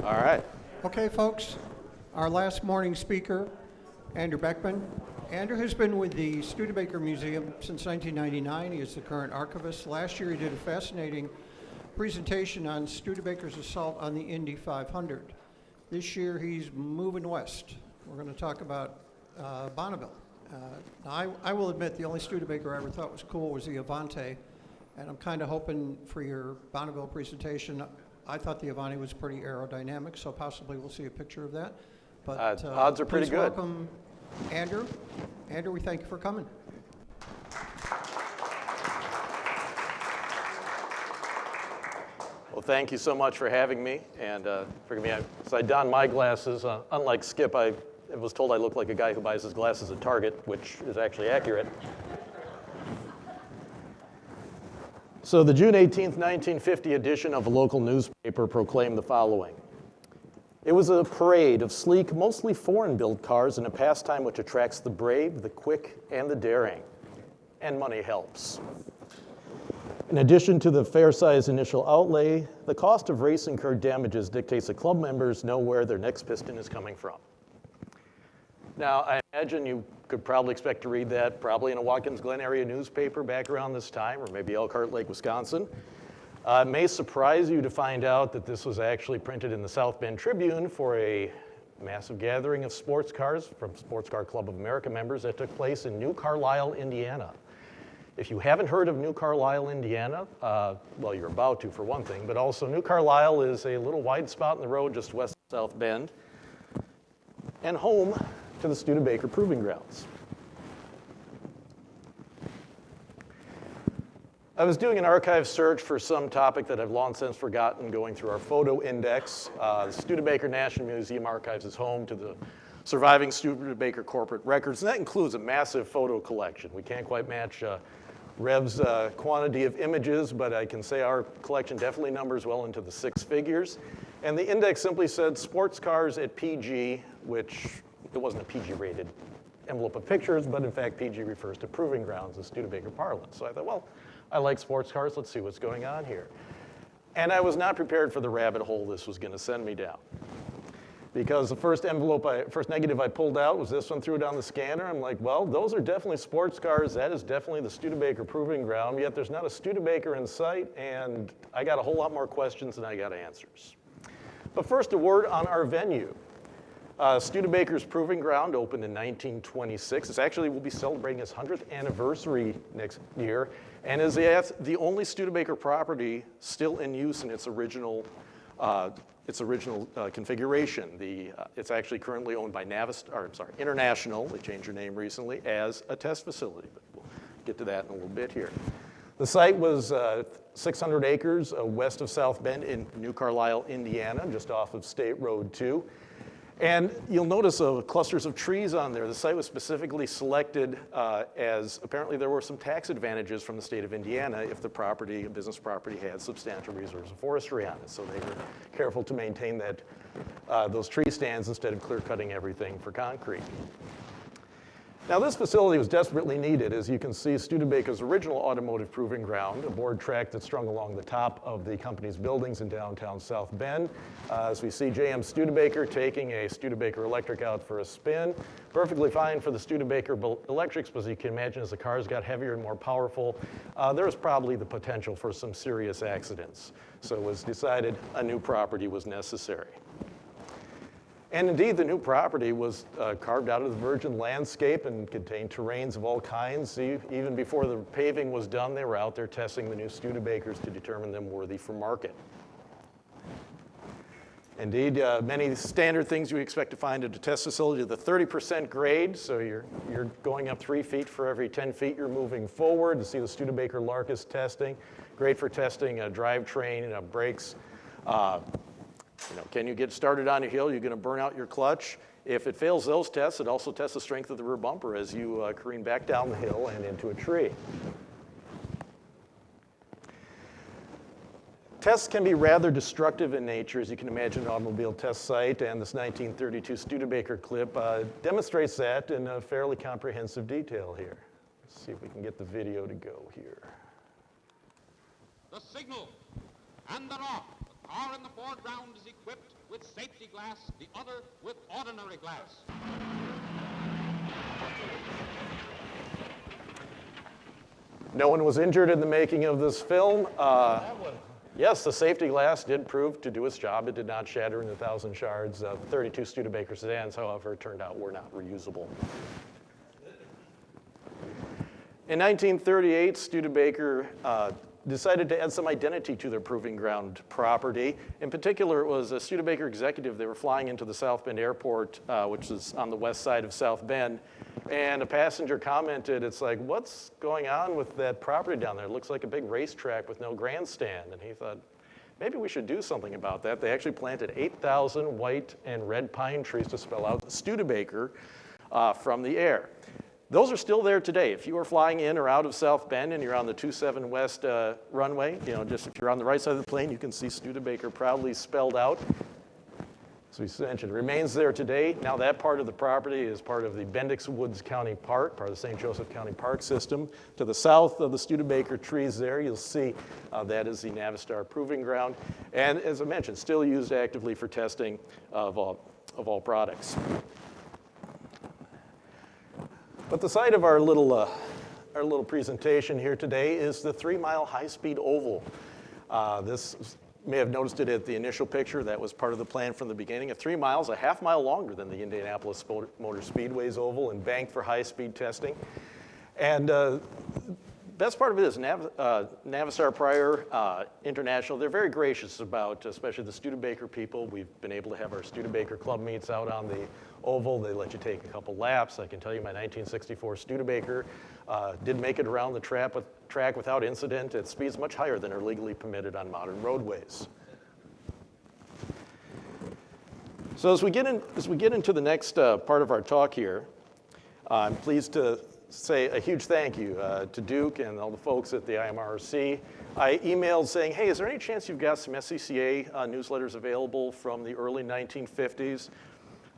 All right. Okay, folks, our last morning speaker, Andrew Beckman. Andrew has been with the Studebaker Museum since 1999. He is the current archivist. Last year he did a fascinating presentation on Studebaker's assault on the Indy 500. This year he's moving west. We're going to talk about Bonneville. Now I will admit the only Studebaker I ever thought was cool was the Avanti, and I'm kind of hoping for your Bonneville presentation. I thought the Avanti was pretty aerodynamic, so possibly we'll see a picture of that. But odds are pretty please good. Welcome Andrew. Andrew, we thank you for coming. Well, thank you so much for having me. And forgive me, so I donned my glasses. Unlike Skip, I was told I look like a guy who buys his glasses at Target, which is actually accurate. So the June 18th, 1950 edition of a local newspaper proclaimed the following. It was a parade of sleek, mostly foreign-built cars in a pastime which attracts the brave, the quick, and the daring. And money helps. In addition to the fair-sized initial outlay, the cost of race incurred damages dictates that club members know where their next piston is coming from. Now, I imagine you could probably expect to read that probably in a Watkins Glen area newspaper back around this time, or maybe Elkhart Lake, Wisconsin. It may surprise you to find out that this was actually printed in the South Bend Tribune for a massive gathering of sports cars from Sports Car Club of America members that took place in New Carlisle, Indiana. If you haven't heard of New Carlisle, Indiana, well, you're about to for one thing, but also New Carlisle is a little wide spot in the road just west of South Bend and home to the Studebaker Proving Grounds. I was doing an archive search for some topic that I've long since forgotten, going through our photo index. The Studebaker National Museum archives is home to the surviving Studebaker corporate records, and that includes a massive photo collection. We can't quite match Rev's quantity of images, but I can say our collection definitely numbers well into the six figures. And the index simply said sports cars at PG, which it wasn't a PG-rated envelope of pictures, but in fact, PG refers to proving grounds in Studebaker parlance. So I thought, well, I like sports cars, let's see what's going on here. And I was not prepared for the rabbit hole this was going to send me down. Because the first negative I pulled out was this one, threw it on the scanner. I'm like, well, those are definitely sports cars. That is definitely the Studebaker Proving Ground, yet there's not a Studebaker in sight, and I got a whole lot more questions than I got answers. But first, a word on our venue. Studebaker's Proving Ground opened in 1926. It actually will be celebrating its 100th anniversary next year, and is the only Studebaker property still in use in its original configuration. It's actually currently owned by International. They changed their name recently as a test facility, but we'll get to that in a little bit here. The site was 600 acres west of South Bend in New Carlisle, Indiana, just off of State Road 2. And you'll notice clusters of trees on there. The site was specifically selected as apparently there were some tax advantages from the state of Indiana if the property, a business property, had substantial reserves of forestry on it. So they were careful to maintain that those tree stands instead of clear cutting everything for concrete. Now, this facility was desperately needed. As you can see, Studebaker's original automotive proving ground, a board track that's strung along the top of the company's buildings in downtown South Bend. As we see JM Studebaker taking a Studebaker electric out for a spin. Perfectly fine for the Studebaker electrics, but as you can imagine, as the cars got heavier and more powerful, there was probably the potential for some serious accidents. So it was decided a new property was necessary. And indeed, the new property was carved out of the virgin landscape and contained terrains of all kinds. Even before the paving was done, they were out there testing the new Studebakers to determine them worthy for market. Indeed, many standard things you expect to find at a test facility, the 30% grade, so you're going up 3 feet for every 10 feet you're moving forward. To see the Studebaker Larkus testing, great for testing a drivetrain, brakes. Can you get started on a hill? You're going to burn out your clutch. If it fails those tests, it also tests the strength of the rear bumper as you careen back down the hill and into a tree. Tests can be rather destructive in nature, as you can imagine, an automobile test site, and this 1932 Studebaker clip demonstrates that in a fairly comprehensive detail here. Let's see if we can get the video to go here. The signal and the rock. car in the foreground is equipped with safety glass, the other with ordinary glass. No one was injured in the making of this film. Yes, the safety glass did prove to do its job. It did not shatter into 1,000 shards. 32 Studebaker sedans, however, it turned out were not reusable. In 1938, Studebaker decided to add some identity to their proving ground property. In particular, it was a Studebaker executive. They were flying into the South Bend Airport, which is on the west side of South Bend, and a passenger commented, it's like, what's going on with that property down there? It looks like a big racetrack with no grandstand. And he thought, maybe we should do something about that. They actually planted 8,000 white and red pine trees to spell out Studebaker from the air. Those are still there today. If you are flying in or out of South Bend and you're on the 27 West runway, just if you're on the right side of the plane, you can see Studebaker proudly spelled out. As we mentioned, it remains there today. Now that part of the property is part of the Bendix Woods County Park, part of the St. Joseph County Park System. To the south of the Studebaker trees there, you'll see that is the Navistar Proving Ground. And as I mentioned, still used actively for testing of all products. But the site of our little presentation here today is the 3-mile high-speed oval. This may have noticed it at the initial picture. That was part of the plan from the beginning. 3 miles, a half mile longer than the Indianapolis Motor Speedway's oval, and banked for high-speed testing. And best part of it is Navistar Prior International, they're very gracious about, especially the Studebaker people. We've been able to have our Studebaker Club meets out on the oval. They let you take a couple laps. I can tell you my 1964 Studebaker did make it around the track without incident at speeds much higher than are legally permitted on modern roadways. So as we get into the next part of our talk here, I'm pleased to say a huge thank you to Duke and all the folks at the IMRC. I emailed saying, hey, is there any chance you've got some SCCA newsletters available from the early 1950s?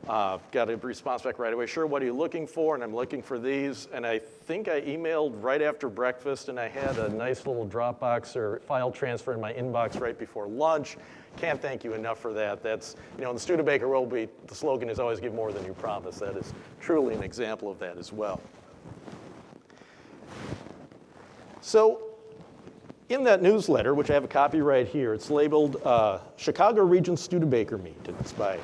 Got a response back right away. Sure, what are you looking for? And I'm looking for these. And I think I emailed right after breakfast, and I had a nice little Dropbox or file transfer in my inbox right before lunch. Can't thank you enough for that. That's, in the Studebaker world, the slogan is always give more than you promise. That is truly an example of that as well. So in that newsletter, which I have a copy right here, it's labeled Chicago Region Studebaker Meet. And it's by,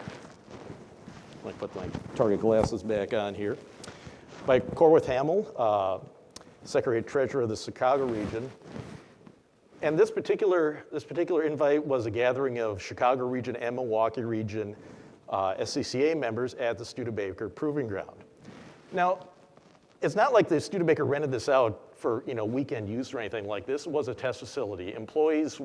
I put my Target glasses back on here, by Corwith Hamill, Secretary Treasurer of the Chicago region. And this particular invite was a gathering of Chicago region and Milwaukee region SCCA members at the Studebaker Proving Ground. Now, it's not like the Studebaker rented this out for weekend use or anything like this. It was a test facility. Employees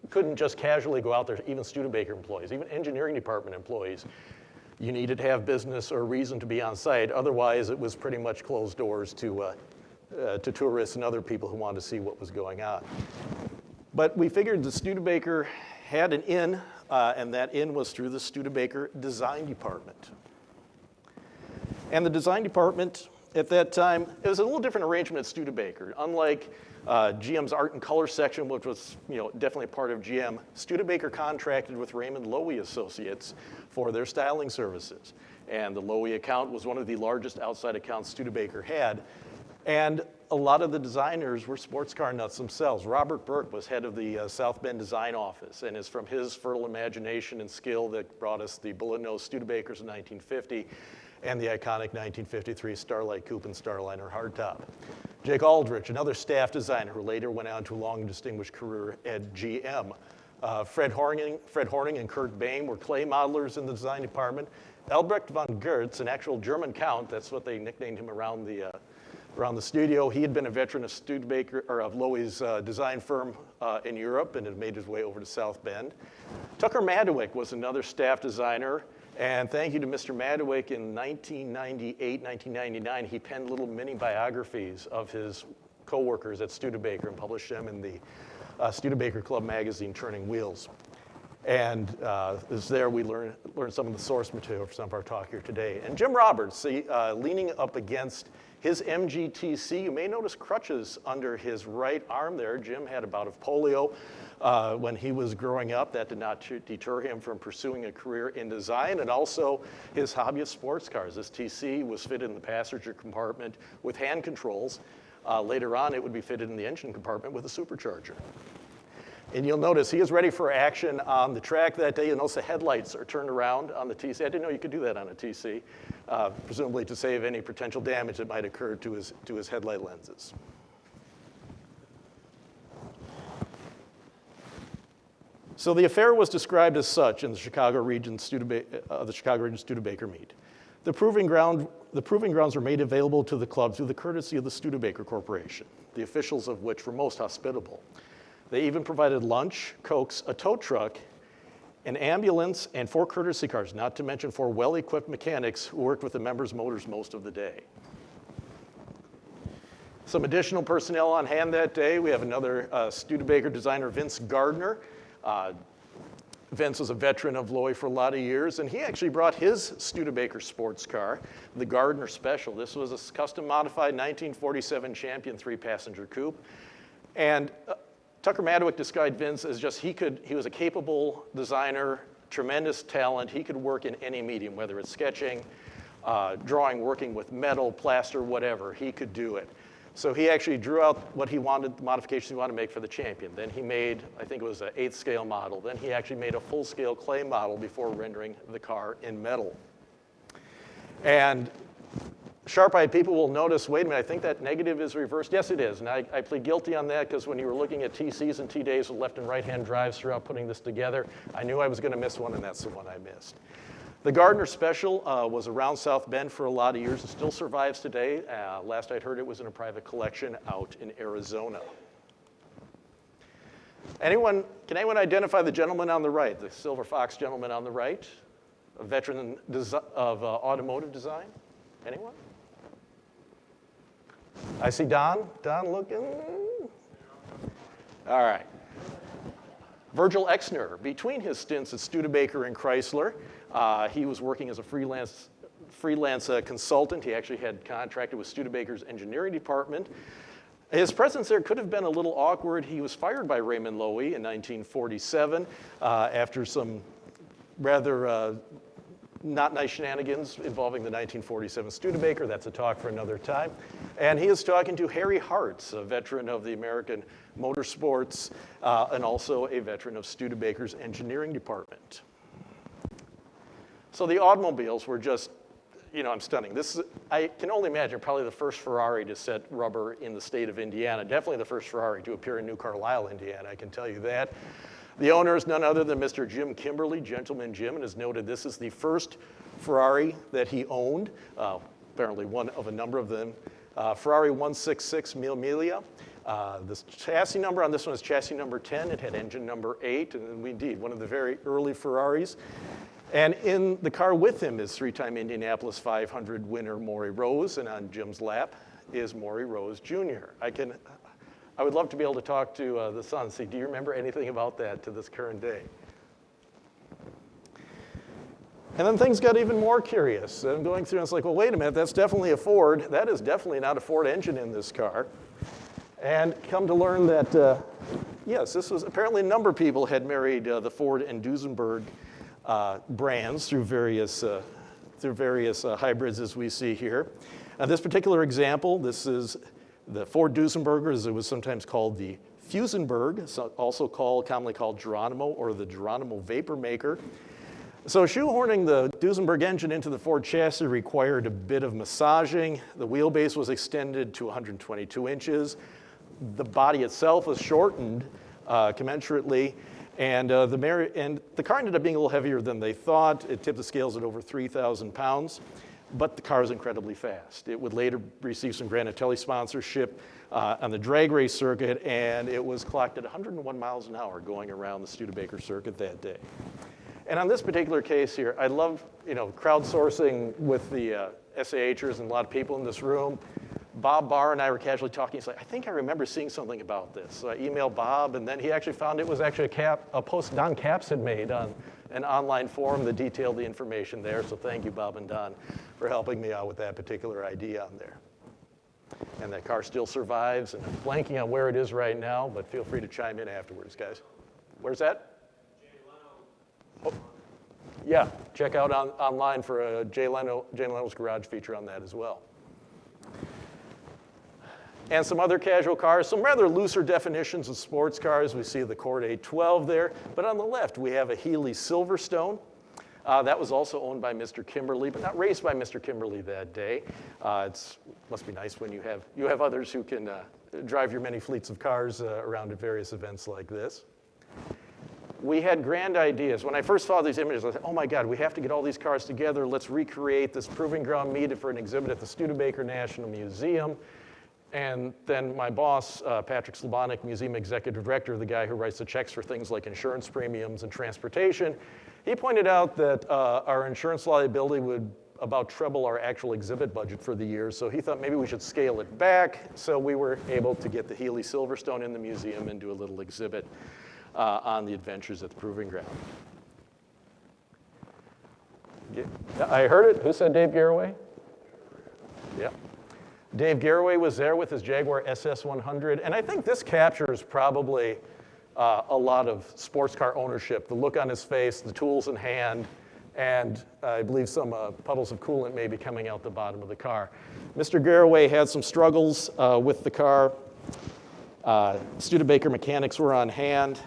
couldn't just casually go out there, even Studebaker employees, even engineering department employees. You needed to have business or reason to be on site. Otherwise, it was pretty much closed doors to tourists and other people who wanted to see what was going on. But we figured the Studebaker had an in, and that in was through the Studebaker Design Department. And the design department at that time, it was a little different arrangement at Studebaker. Unlike GM's art and color section, which was definitely part of GM, Studebaker contracted with Raymond Loewy Associates for their styling services. And the Loewy account was one of the largest outside accounts Studebaker had. And a lot of the designers were sports car nuts themselves. Robert Burke was head of the South Bend Design Office, and it's from his fertile imagination and skill that brought us the bullet-nosed Studebakers in 1950 and the iconic 1953 Starlight Coupe and Starliner hardtop. Jake Aldrich, another staff designer who later went on to a long and distinguished career at GM. Fred Horning and Kurt Bain were clay modelers in the design department. Albrecht von Goertz, an actual German count, that's what they nicknamed him around the studio. He had been a veteran of Studebaker, or of Loewy's design firm in Europe, and had made his way over to South Bend. Tucker Madewick was another staff designer, and thank you to Mr. Madewick. In 1998, 1999, he penned little mini biographies of his co-workers at Studebaker and published them in the Studebaker Club magazine, Turning Wheels. And is there we learn some of the source material for some of our talk here today. And Jim Roberts, leaning up against his MGTC, you may notice crutches under his right arm there. Jim had a bout of polio when he was growing up. That did not deter him from pursuing a career in design, and also his hobby of sports cars. This TC was fitted in the passenger compartment with hand controls. Later on, it would be fitted in the engine compartment with a supercharger. And you'll notice he is ready for action on the track that day. You'll notice the headlights are turned around on the TC. I didn't know you could do that on a TC, presumably to save any potential damage that might occur to his headlight lenses. So the affair was described as such in the Chicago region Studebaker meet. The proving grounds were made available to the club through the courtesy of the Studebaker Corporation, the officials of which were most hospitable. They even provided lunch, cokes, a tow truck, an ambulance, and 4 courtesy cars, not to mention 4 well-equipped mechanics who worked with the members' motors most of the day. Some additional personnel on hand that day. We have another Studebaker designer, Vince Gardner. Vince was a veteran of Loy for a lot of years, and he actually brought his Studebaker sports car, the Gardner Special. This was a custom-modified 1947 Champion 3-passenger coupe. And Tucker Manitowoc described Vince as just, he was a capable designer, tremendous talent. He could work in any medium, whether it's sketching, drawing, working with metal, plaster, whatever. He could do it. So he actually drew out what he wanted, the modifications he wanted to make for the Champion. Then he made, I think it was an 8th scale model. Then he actually made a full-scale clay model before rendering the car in metal. And sharp-eyed people will notice, wait a minute, I think that negative is reversed. Yes, it is, and I plead guilty on that because when you were looking at TCs and T-days with left and right-hand drives throughout putting this together, I knew I was going to miss one, and that's the one I missed. The Gardner Special was around South Bend for a lot of years. It still survives today. Last I'd heard, it was in a private collection out in Arizona. Can anyone identify the gentleman on the right, the Silver Fox gentleman on the right, a veteran of automotive design? Anyone? I see Don. Don looking. All right. Virgil Exner, between his stints at Studebaker and Chrysler, he was working as a freelance consultant. He actually had contracted with Studebaker's engineering department. His presence there could have been a little awkward. He was fired by Raymond Loewy in 1947 after some rather not nice shenanigans involving the 1947 Studebaker. That's a talk for another time. And he is talking to Harry Hartz, a veteran of the American motorsports and also a veteran of Studebaker's engineering department. So the automobiles were just, I'm stunning. This is, I can only imagine, probably the first Ferrari to set rubber in the state of Indiana. Definitely the first Ferrari to appear in New Carlisle, Indiana, I can tell you that. The owner is none other than Mr. Jim Kimberly, Gentleman Jim, and has noted this is the first Ferrari that he owned, apparently one of a number of them. Ferrari 166 Mille Miglia. This chassis number on this one is chassis number 10. It had engine number 8, and indeed, one of the very early Ferraris. And in the car with him is 3-time Indianapolis 500 winner Maury Rose, and on Jim's lap is Maury Rose Jr. I would love to be able to talk to the son and say, do you remember anything about that to this current day? And then things got even more curious. I'm going through and it's like, well, wait a minute, that's definitely a Ford. That is definitely not a Ford engine in this car. And come to learn that, yes, this was apparently a number of people had married the Ford and Duesenberg brands through various hybrids as we see here. This particular example, this is the Ford Duesenberger, as it was sometimes called the Fusenberg, also commonly called Geronimo or the Geronimo Vapor Maker. So shoehorning the Duesenberg engine into the Ford chassis required a bit of massaging. The wheelbase was extended to 122 inches. The body itself was shortened commensurately. And the car ended up being a little heavier than they thought. It tipped the scales at over 3,000 pounds. But the car is incredibly fast. It would later receive some Granatelli sponsorship on the drag race circuit, and it was clocked at 101 miles an hour going around the Studebaker circuit that day. And on this particular case here, I love crowdsourcing with the SAHers and a lot of people in this room. Bob Barr and I were casually talking. He's like, I think I remember seeing something about this. So I emailed Bob, and then he actually found it was actually a post Don Capps had made on an online forum that detailed the information there. So thank you, Bob and Don, for helping me out with that particular idea on there. And that car still survives, and I'm blanking on where it is right now, but feel free to chime in afterwards, guys. Where's that? Oh, yeah, check out online for a Jay Leno's Garage feature on that as well. And some other casual cars, some rather looser definitions of sports cars. We see the Cord A12 there, but on the left we have a Healy Silverstone. That was also owned by Mr. Kimberly, but not raced by Mr. Kimberly that day. It must be nice when you have others who can drive your many fleets of cars around at various events like this. We had grand ideas. When I first saw these images, I thought, oh my God, we have to get all these cars together. Let's recreate this proving ground meet for an exhibit at the Studebaker National Museum. And then my boss, Patrick Slabonic, Museum Executive Director, the guy who writes the checks for things like insurance premiums and transportation, he pointed out that our insurance liability would about treble our actual exhibit budget for the year, so he thought maybe we should scale it back. So we were able to get the Healy Silverstone in the museum and do a little exhibit on the adventures at the Proving Ground. Yeah, I heard it. Who said Dave Garraway? Yeah. Dave Garraway was there with his Jaguar SS100, and I think this captures probably a lot of sports car ownership, the look on his face, the tools in hand, and I believe some puddles of coolant may be coming out the bottom of the car. Mr. Garraway had some struggles with the car. Studebaker mechanics were on hand,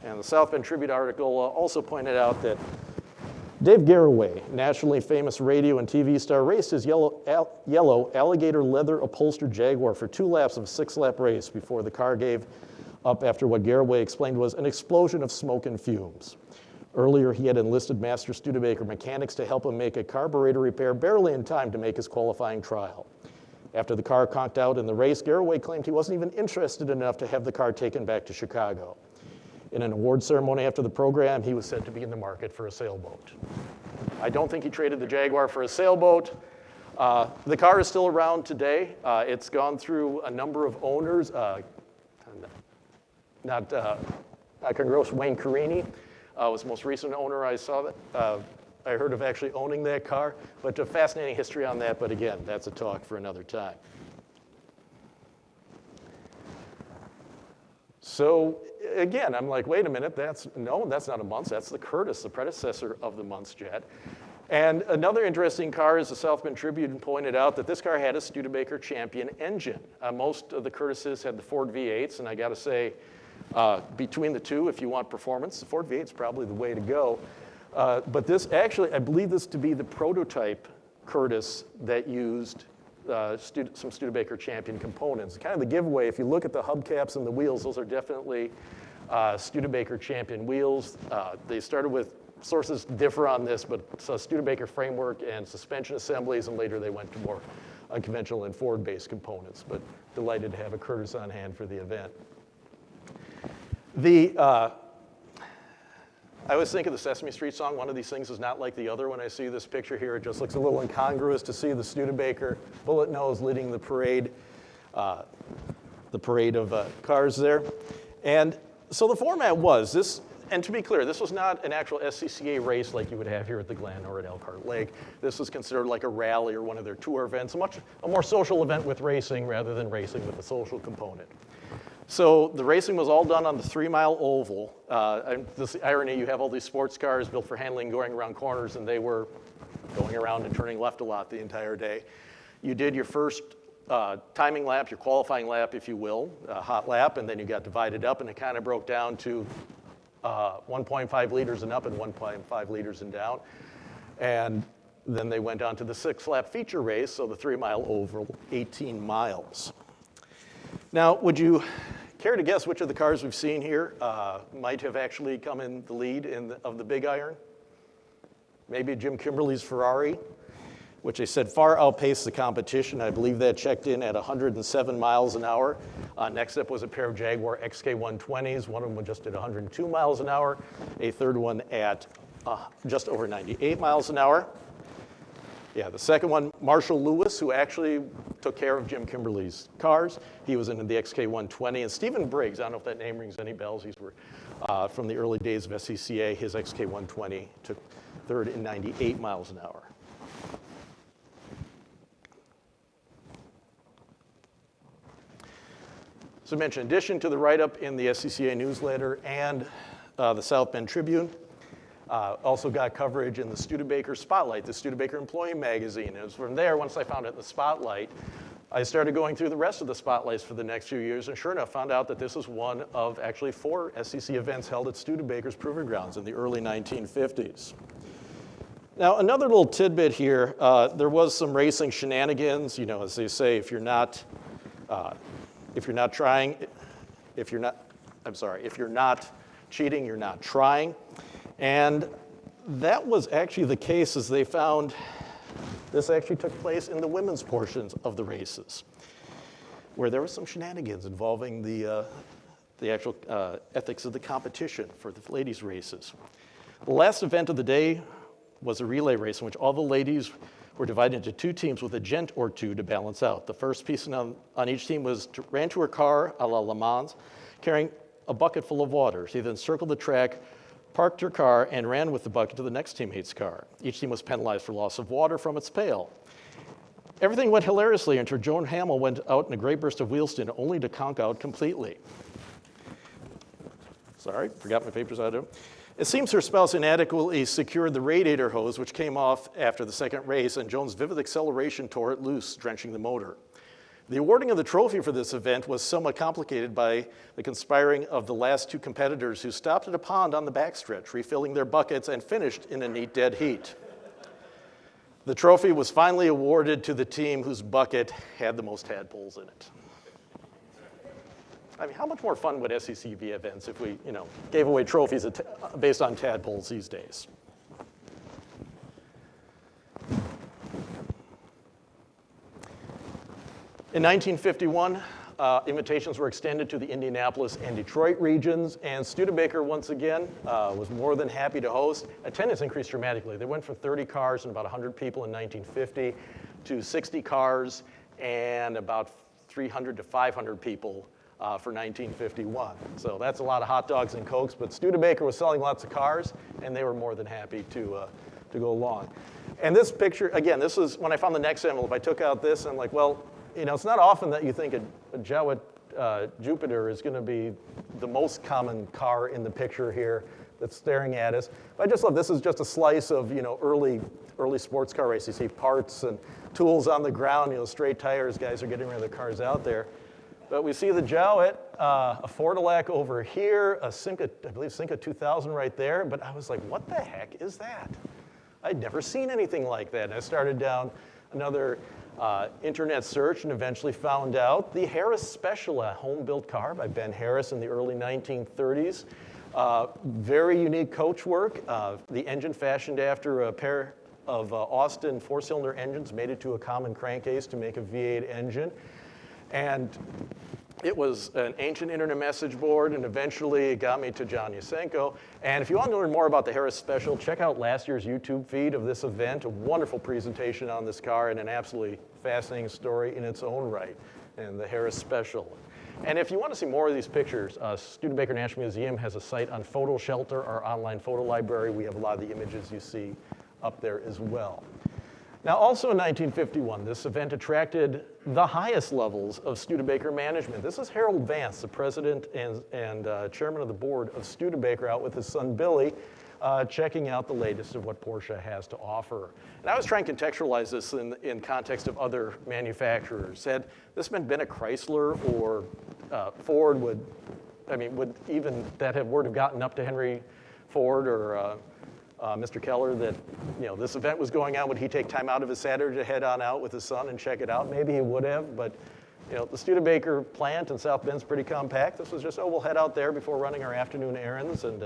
and the South Bend Tribute article also pointed out that Dave Garraway, nationally famous radio and TV star, raced his yellow alligator leather upholstered Jaguar for 2 laps of a 6-lap race before the car gave up after what Garraway explained was an explosion of smoke and fumes. Earlier, he had enlisted Master Studebaker mechanics to help him make a carburetor repair barely in time to make his qualifying trial. After the car conked out in the race, Garraway claimed he wasn't even interested enough to have the car taken back to Chicago. In an award ceremony after the program, he was said to be in the market for a sailboat. I don't think he traded the Jaguar for a sailboat. The car is still around today. It's gone through a number of owners. Not congruous, Wayne Carini was the most recent owner I saw that. I heard of actually owning that car, but a fascinating history on that, but again, that's a talk for another time. So again, I'm like, wait a minute, that's not a Muntz, that's the Curtis, the predecessor of the Muntz jet. And another interesting car is the South Bend Tribune pointed out that this car had a Studebaker Champion engine. Most of the Curtises had the Ford V8s, and I gotta say, between the two, if you want performance, the Ford V8 is probably the way to go. But this actually, I believe this to be the prototype Curtis that used some Studebaker Champion components. Kind of the giveaway, if you look at the hubcaps and the wheels, those are definitely Studebaker Champion wheels. They started with, sources differ on this, but Studebaker framework and suspension assemblies, and later they went to more unconventional and Ford-based components, but delighted to have a Curtis on hand for the event. I always think of the Sesame Street song, one of these things is not like the other. When I see this picture here, it just looks a little incongruous to see the Studebaker bullet nose leading the parade of cars there. And so the format was this, and to be clear, this was not an actual SCCA race like you would have here at the Glen or at Elkhart Lake. This was considered like a rally or one of their tour events, a more social event with racing rather than racing with a social component. So the racing was all done on the 3-mile oval. And this is the irony, you have all these sports cars built for handling going around corners, and they were going around and turning left a lot the entire day. You did your first timing lap, your qualifying lap, if you will, a hot lap, and then you got divided up, and it kind of broke down to 1.5 liters and up and 1.5 liters and down. And then they went on to the 6-lap feature race, so the 3-mile oval, 18 miles. Now, would you care to guess which of the cars we've seen here might have actually come in the lead of the Big Iron? Maybe Jim Kimberly's Ferrari, which they said far outpaced the competition. I believe that checked in at 107 miles an hour. Next up was a pair of Jaguar XK120s. One of them was just at 102 miles an hour. A third one at just over 98 miles an hour. Yeah, the second one, Marshall Lewis, who actually took care of Jim Kimberly's cars. He was in the XK120. And Stephen Briggs, I don't know if that name rings any bells. These were from the early days of SCCA. His XK120 took third in 98 miles an hour. So I mentioned, in addition to the write-up in the SCCA newsletter and the South Bend Tribune, also got coverage in the Studebaker Spotlight, the Studebaker Employee Magazine. And it was from there, once I found it in the Spotlight, I started going through the rest of the Spotlights for the next few years, and sure enough, found out that this was one of actually 4 SCC events held at Studebaker's Proving Grounds in the early 1950s. Now, another little tidbit here, there was some racing shenanigans. You know, as they say, if you're not cheating, you're not trying. And that was actually the case, as they found this actually took place in the women's portions of the races, where there was some shenanigans involving the actual ethics of the competition for the ladies' races. The last event of the day was a relay race in which all the ladies were divided into 2 teams with a gent or 2 to balance out. The first person on each team ran to her car, a la Le Mans, carrying a bucket full of water. She then circled the track, parked her car, and ran with the bucket to the next teammate's car. Each team was penalized for loss of water from its pail. Everything went hilariously until Joan Hamill went out in a great burst of wheelspin, only to conk out completely. Sorry, forgot my papers out of it. It seems her spouse inadequately secured the radiator hose, which came off after the second race, and Joan's vivid acceleration tore it loose, drenching the motor. The awarding of the trophy for this event was somewhat complicated by the conspiring of the last 2 competitors who stopped at a pond on the backstretch, refilling their buckets, and finished in a neat dead heat. The trophy was finally awarded to the team whose bucket had the most tadpoles in it. I mean, how much more fun would SCC be events if we, gave away trophies based on tadpoles these days? In 1951, invitations were extended to the Indianapolis and Detroit regions, and Studebaker, once again, was more than happy to host. Attendance increased dramatically. They went from 30 cars and about 100 people in 1950 to 60 cars and about 300 to 500 people for 1951. So that's a lot of hot dogs and Cokes, but Studebaker was selling lots of cars, and they were more than happy to go along. And this picture, again, this is when I found the next envelope. I took out this, and I'm like, well, it's not often that you think a Jowett Jupiter is going to be the most common car in the picture here that's staring at us. But I just love, this is just a slice of, early sports car race. You see parts and tools on the ground, straight tires, guys are getting rid of their cars out there. But we see the Jowett, a Fordalac over here, a Simca, I believe Simca 2000 right there. But I was like, what the heck is that? I'd never seen anything like that. And I started down another internet search and eventually found out the Harris Special, a home-built car by Ben Harris in the early 1930s. Very unique coachwork. The engine fashioned after a pair of Austin 4-cylinder engines made it to a common crankcase to make a V8 engine. And it was an ancient internet message board, and eventually it got me to John Yusenko. And if you want to learn more about the Harris Special, check out last year's YouTube feed of this event. A wonderful presentation on this car and an absolutely fascinating story in its own right, and the Harris Special. And if you want to see more of these pictures, Studebaker National Museum has a site on Photo Shelter, our online photo library. We have a lot of the images you see up there as well. Now, also in 1951, this event attracted the highest levels of Studebaker management. This is Harold Vance, the president and chairman of the board of Studebaker, out with his son Billy, checking out the latest of what Porsche has to offer. And I was trying to contextualize this in context of other manufacturers. Had this been a Chrysler or Ford, would even that have word have gotten up to Henry Ford or Mr. Keller that this event was going on? Would he take time out of his Saturday to head on out with his son and check it out? Maybe he would have, but the Studebaker plant in South Bend's pretty compact. This was just, we'll head out there before running our afternoon errands. And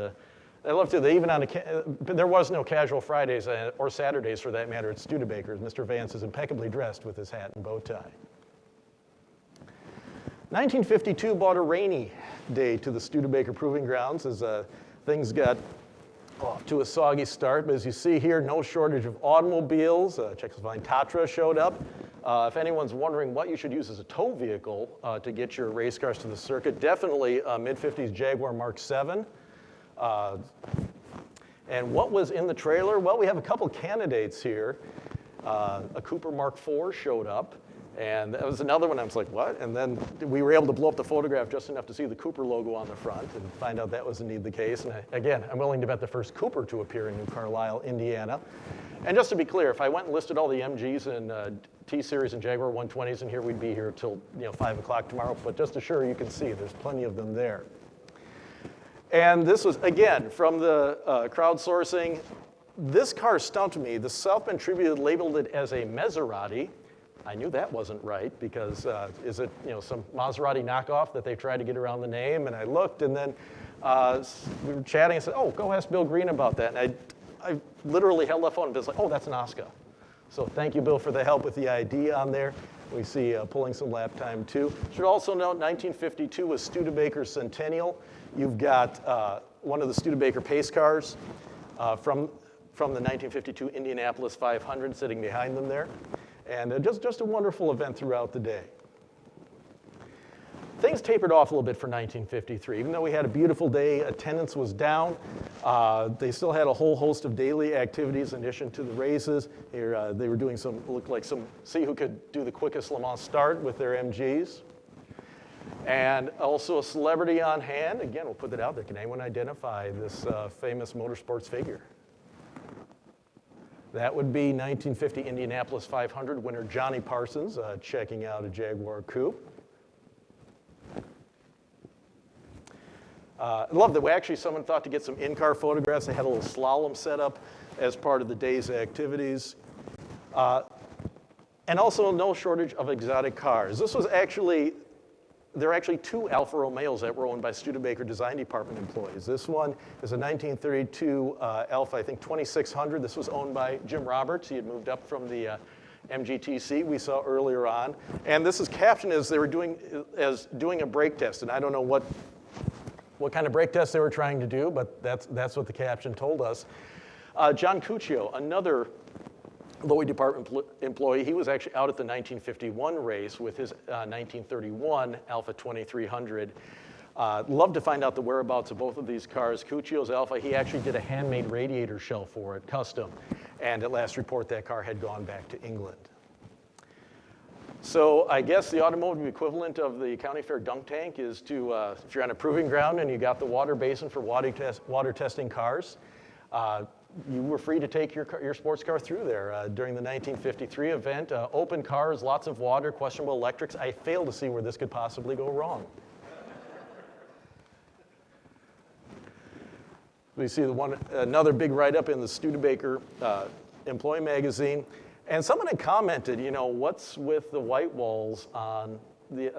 I love to, they even there was no casual Fridays or Saturdays for that matter at Studebaker's. Mr. Vance is impeccably dressed with his hat and bow tie. 1952 brought a rainy day to the Studebaker Proving Grounds as things got off to a soggy start, but as you see here, no shortage of automobiles. Czechoslovakian Tatra showed up. If anyone's wondering what you should use as a tow vehicle to get your race cars to the circuit, definitely a mid-50s Jaguar Mark 7. And what was in the trailer? Well, we have a couple candidates here. A Cooper Mark IV showed up, And that was another one. I was like, what? And then we were able to blow up the photograph just enough to see the Cooper logo on the front and find out that was indeed the case. And again, I'm willing to bet the first Cooper to appear in New Carlisle, Indiana. And just to be clear, if I went and listed all the MGs and T-Series and Jaguar 120s in here, we'd be here till 5 o'clock tomorrow. But just to assure you can see, there's plenty of them there. And this was, again, from the crowdsourcing. This car stumped me. The South Bend Tribune labeled it as a Maserati. I knew that wasn't right because is it some Maserati knockoff that they tried to get around the name? And I looked, and then we were chatting and said, oh, go ask Bill Green about that. And I literally held the phone and Bill's like, oh, that's an Oscar. So thank you, Bill, for the help with the ID on there. We see pulling some lap time, too. Should also note 1952 was Studebaker's centennial. You've got one of the Studebaker pace cars from the 1952 Indianapolis 500 sitting behind them there. And just a wonderful event throughout the day. Things tapered off a little bit for 1953. Even though we had a beautiful day, attendance was down. They still had a whole host of daily activities in addition to the races. Here, they were doing see who could do the quickest Le Mans start with their MGs. And also a celebrity on hand. Again, we'll put that out there. Can anyone identify this famous motorsports figure? That would be 1950 Indianapolis 500 winner Johnny Parsons checking out a Jaguar coupe. I love that someone thought to get some in-car photographs. They had a little slalom set up as part of the day's activities. And also no shortage of exotic cars. There are actually two Alfa Romeos that were owned by Studebaker Design Department employees. This one is a 1932 Alfa, I think 2600. This was owned by Jim Roberts. He had moved up from the MGTC we saw earlier on. And this is captioned as they were doing a brake test. And I don't know what kind of brake test they were trying to do, but that's what the caption told us. John Cuccio, another Lloyd Department employee, he was actually out at the 1951 race with his 1931 Alfa 2300. Love to find out the whereabouts of both of these cars. Cuccio's Alfa, he actually did a handmade radiator shell for it, custom. And at last report, that car had gone back to England. So I guess the automotive equivalent of the county fair dunk tank is to, if you're on a proving ground and you got the water basin for water testing cars, you were free to take your sports car through there during the 1953 event. Open cars, lots of water, questionable electrics. I fail to see where this could possibly go wrong. We see another big write-up in the Studebaker Employee magazine. And someone had commented, what's with the white walls on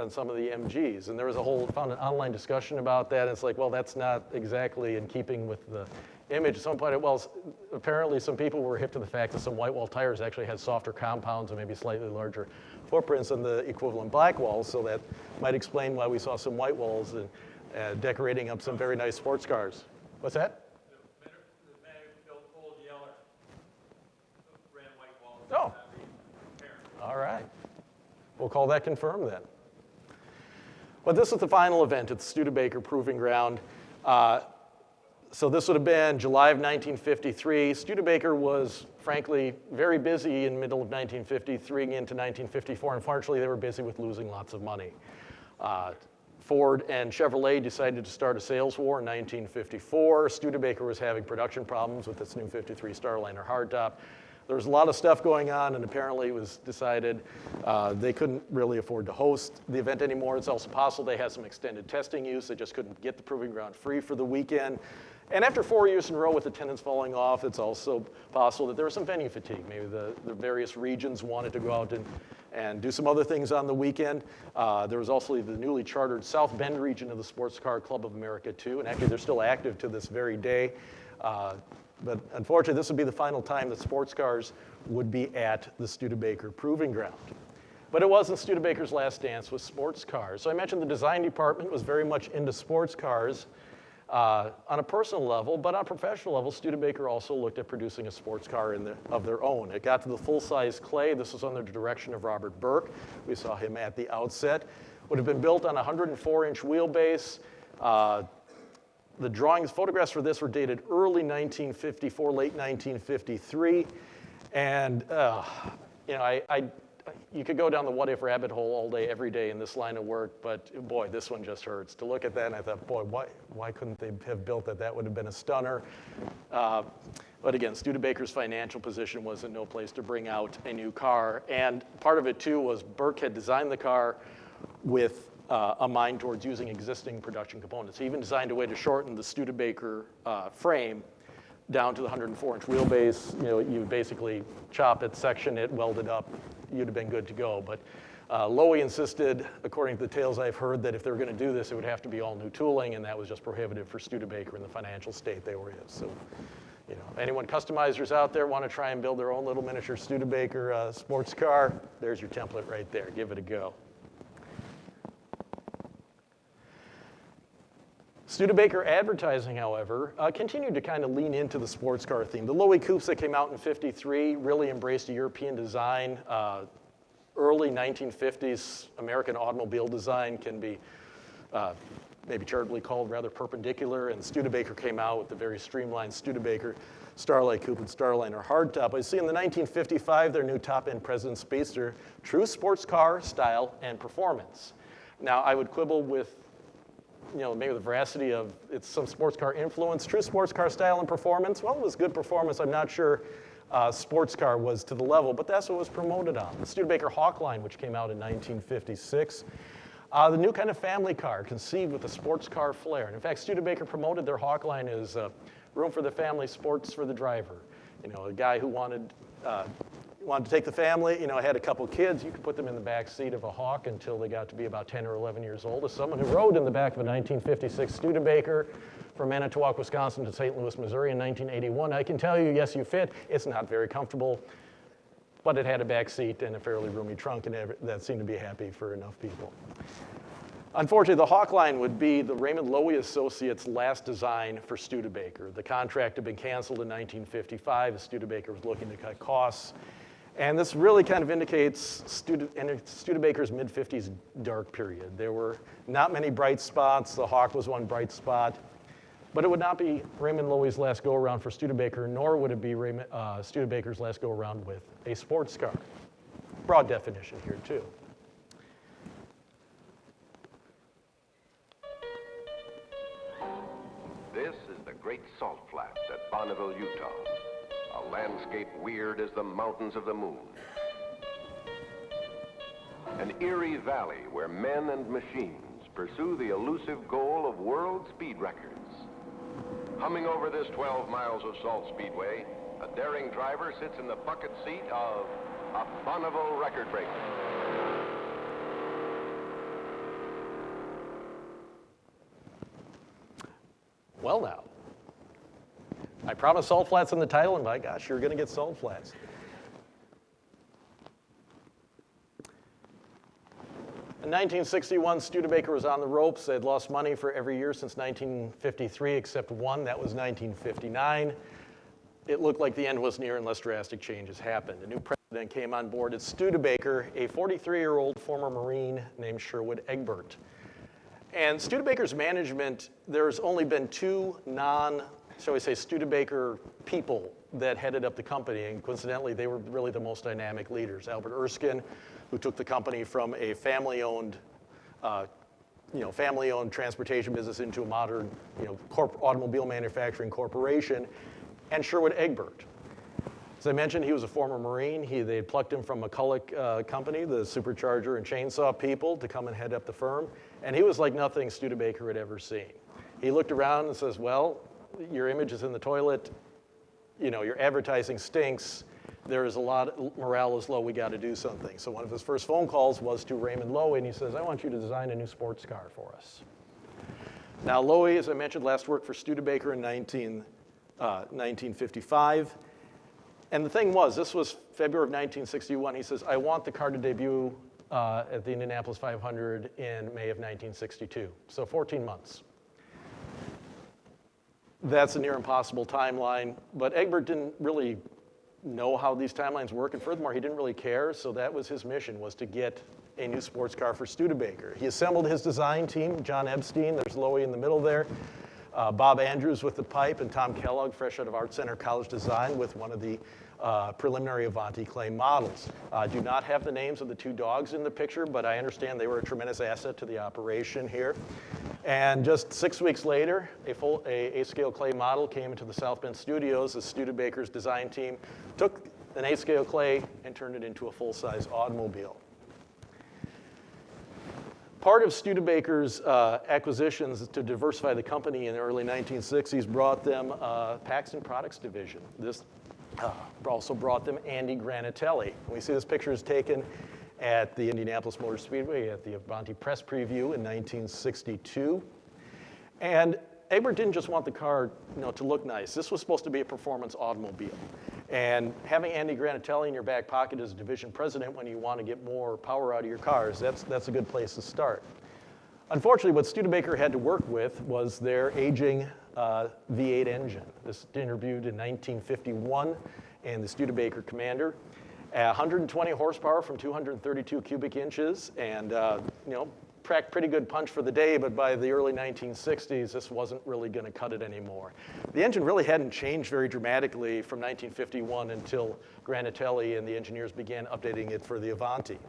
some of the MGs? And there was found an online discussion about that. And it's like, well, that's not exactly in keeping with the image. Someone pointed out, apparently some people were hip to the fact that some white wall tires actually had softer compounds and maybe slightly larger footprints than the equivalent black walls. So that might explain why we saw some white walls and decorating up some very nice sports cars. What's that? Oh, all right. We'll call that confirmed then. But this is the final event at the Studebaker Proving Ground. So this would have been July of 1953. Studebaker was, frankly, very busy in the middle of 1953 into 1954. Unfortunately, they were busy with losing lots of money. Ford and Chevrolet decided to start a sales war in 1954. Studebaker was having production problems with its new 53 Starliner hardtop. There was a lot of stuff going on, and apparently it was decided they couldn't really afford to host the event anymore. It's also possible they had some extended testing use. They just couldn't get the proving ground free for the weekend. And after 4 years in a row with attendance falling off, it's also possible that there was some venue fatigue. Maybe the various regions wanted to go out and do some other things on the weekend. There was also the newly chartered South Bend region of the Sports Car Club of America, too. And actually, they're still active to this very day. But unfortunately, this would be the final time that sports cars would be at the Studebaker Proving Ground. But it wasn't Studebaker's last dance with sports cars. So I mentioned the design department was very much into sports cars on a personal level, but on a professional level, Studebaker also looked at producing a sports car of their own. It got to the full-size clay. This was under the direction of Robert Burke. We saw him at the outset. Would have been built on a 104-inch wheelbase. The photographs for this were dated early 1954, late 1953. And, I you could go down the what if rabbit hole all day, every day in this line of work, but boy, this one just hurts. To look at that, and I thought, boy, why couldn't they have built that? That would have been a stunner. But again, Studebaker's financial position was in no place to bring out a new car. And part of it, too, was Burke had designed the car with a mind towards using existing production components. He even designed a way to shorten the Studebaker frame down to the 104-inch wheelbase. You know, you basically chop it, section it, weld it up. You'd have been good to go. But Lowy insisted, according to the tales I've heard, that if they were going to do this, it would have to be all new tooling, and that was just prohibitive for Studebaker in the financial state they were in. So, you know, anyone customizers out there want to try and build their own little miniature Studebaker sports car, there's your template right there. Give it a go. Studebaker advertising, however, continued to kind of lean into the sports car theme. The Lowy coupes that came out in '53 really embraced a European design. Early 1950s American automobile design can be maybe charitably called rather perpendicular, and Studebaker came out with the very streamlined Studebaker Starlight Coupe and Starliner hardtop. I see in the 1955 their new top-end President Speedster, true sports car style and performance. Now, I would quibble with, you know, maybe the veracity of it's some sports car influence. True sports car style and performance, well, it was good performance. I'm not sure sports car was to the level, but that's what was promoted on. The Studebaker Hawkline, which came out in 1956. The new kind of family car, conceived with a sports car flair. And in fact, Studebaker promoted their Hawkline as room for the family, sports for the driver. You know, a guy who wanted to take the family, you know, had a couple kids, you could put them in the back seat of a Hawk until they got to be about 10 or 11 years old. As someone who rode in the back of a 1956 Studebaker from Manitowoc, Wisconsin to St. Louis, Missouri in 1981, I can tell you, yes, you fit. It's not very comfortable, but it had a back seat and a fairly roomy trunk, and that seemed to be happy for enough people. Unfortunately, the Hawkline would be the Raymond Lowy Associates' last design for Studebaker. The contract had been canceled in 1955. Studebaker was looking to cut costs. And this really kind of indicates Studebaker's mid-50s dark period. There were not many bright spots. The Hawk was one bright spot. But it would not be Raymond Lowy's last go-around for Studebaker, nor would it be Studebaker's last go-around with a sports car. Broad definition here, too. This is the Great Salt Flats at Bonneville, Utah. A landscape weird as the mountains of the moon. An eerie valley where men and machines pursue the elusive goal of world speed records. Humming over this 12 miles of salt speedway, a daring driver sits in the bucket seat of a Bonneville record breaker. Well now, I promised Salt Flats in the title, and my gosh, you're going to get Salt Flats. In 1961, Studebaker was on the ropes. They'd lost money for every year since 1953 except one. That was 1959. It looked like the end was near unless drastic changes happened. A new president came on board at Studebaker, a 43-year-old former Marine named Sherwood Egbert. And Studebaker's management, there's only been two shall we say, Studebaker people that headed up the company, and coincidentally, they were really the most dynamic leaders. Albert Erskine, who took the company from a family-owned transportation business into a modern, automobile manufacturing corporation, and Sherwood Egbert. As I mentioned, he was a former Marine. They had plucked him from McCulloch company, the supercharger and chainsaw people, to come and head up the firm. And he was like nothing Studebaker had ever seen. He looked around and says, well, your image is in the toilet. You know, your advertising stinks. There is a lot, morale is low, we got to do something. So one of his first phone calls was to Raymond Lowy, and he says, I want you to design a new sports car for us. Now, Lowy, as I mentioned, last worked for Studebaker in 1955. And the thing was, this was February of 1961. He says, I want the car to debut at the Indianapolis 500 in May of 1962. So 14 months. That's a near impossible timeline. But Egbert didn't really know how these timelines work. And furthermore, he didn't really care. So that was his mission, was to get a new sports car for Studebaker. He assembled his design team, John Epstein. There's Lowy in the middle there. Bob Andrews with the pipe, and Tom Kellogg, fresh out of Art Center College Design, with one of the preliminary Avanti clay models. I do not have the names of the two dogs in the picture, but I understand they were a tremendous asset to the operation here. And just 6 weeks later, a full A-scale clay model came into the South Bend studios as Studebaker's design team took an A-scale clay and turned it into a full-size automobile. Part of Studebaker's acquisitions to diversify the company in the early 1960s brought them Paxton Products Division. This also brought them Andy Granatelli. We see this picture is taken at the Indianapolis Motor Speedway at the Avanti press preview in 1962. And Egbert didn't just want the car, to look nice. This was supposed to be a performance automobile. And having Andy Granatelli in your back pocket as division president when you want to get more power out of your cars, that's a good place to start. Unfortunately, what Studebaker had to work with was their aging V8 engine. This was interviewed in 1951 in the Studebaker Commander. 120 horsepower from 232 cubic inches, and packed pretty good punch for the day, but by the early 1960s, this wasn't really going to cut it anymore. The engine really hadn't changed very dramatically from 1951 until Granatelli and the engineers began updating it for the Avanti.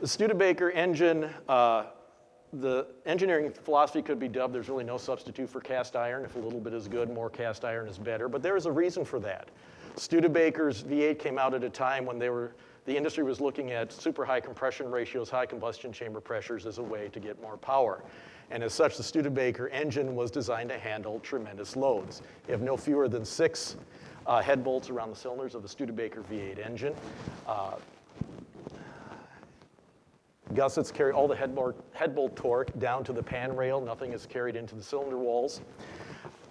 The Studebaker engine, the engineering philosophy could be dubbed, there's really no substitute for cast iron. If a little bit is good, more cast iron is better, but there is a reason for that. Studebaker's V8 came out at a time when the industry was looking at super high compression ratios, high combustion chamber pressures as a way to get more power. And as such, the Studebaker engine was designed to handle tremendous loads. You have no fewer than 6 head bolts around the cylinders of the Studebaker V8 engine. Gussets carry all the head bolt torque down to the pan rail. Nothing is carried into the cylinder walls.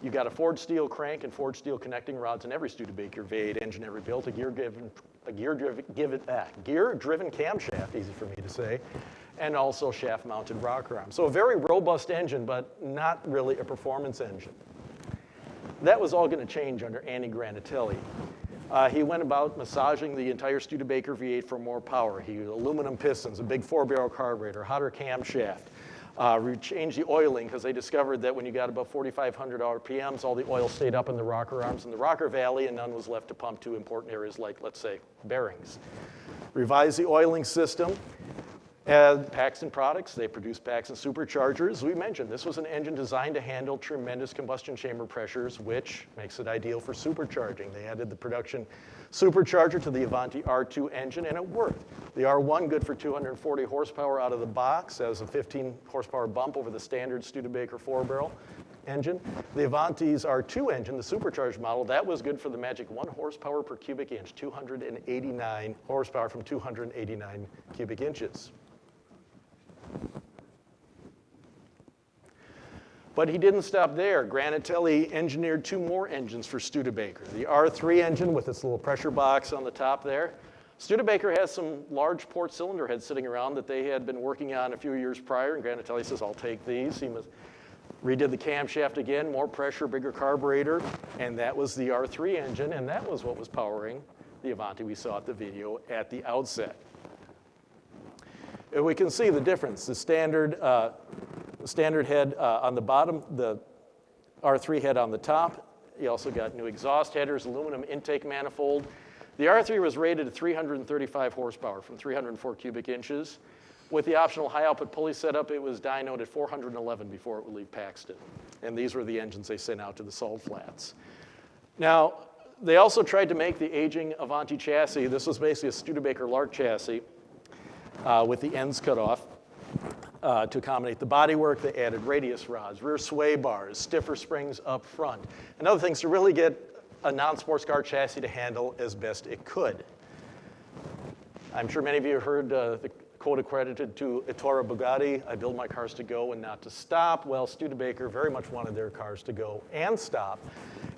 You've got a forged steel crank and forged steel connecting rods in every Studebaker V8 engine ever built, a gear-driven camshaft, easy for me to say, and also shaft-mounted rocker arms. So a very robust engine, but not really a performance engine. That was all going to change under Andy Granatelli. He went about massaging the entire Studebaker V8 for more power. He used aluminum pistons, a big 4-barrel carburetor, hotter camshaft. We changed the oiling because they discovered that when you got above 4,500 RPMs, all the oil stayed up in the rocker arms and the rocker valley, and none was left to pump to important areas like, let's say, bearings. Revised the oiling system. Paxton Products, they produced Paxton superchargers. We mentioned this was an engine designed to handle tremendous combustion chamber pressures, which makes it ideal for supercharging. They added the production supercharger to the Avanti R2 engine, and it worked. The R1, good for 240 horsepower out of the box, has a 15 horsepower bump over the standard Studebaker 4-barrel engine. The Avanti's R2 engine, the supercharged model, that was good for the magic 1 horsepower per cubic inch, 289 horsepower from 289 cubic inches. But he didn't stop there. Granatelli engineered 2 more engines for Studebaker. The R3 engine with its little pressure box on the top there. Studebaker has some large port cylinder heads sitting around that they had been working on a few years prior, and Granatelli says, I'll take these. He redid the camshaft again, more pressure, bigger carburetor, and that was the R3 engine, and that was what was powering the Avanti we saw at the video at the outset. And we can see the difference. The standard head on the bottom, the R3 head on the top. You also got new exhaust headers, aluminum intake manifold. The R3 was rated at 335 horsepower from 304 cubic inches. With the optional high output pulley setup, it was dynoed at 411 before it would leave Paxton. And these were the engines they sent out to the Salt Flats. Now, they also tried to make the aging Avanti chassis. This was basically a Studebaker Lark chassis with the ends cut off. To accommodate the bodywork, they added radius rods, rear sway bars, stiffer springs up front, and other things to really get a non-sports car chassis to handle as best it could. I'm sure many of you have heard the quote accredited to Ettore Bugatti, I build my cars to go and not to stop. Well, Studebaker very much wanted their cars to go and stop,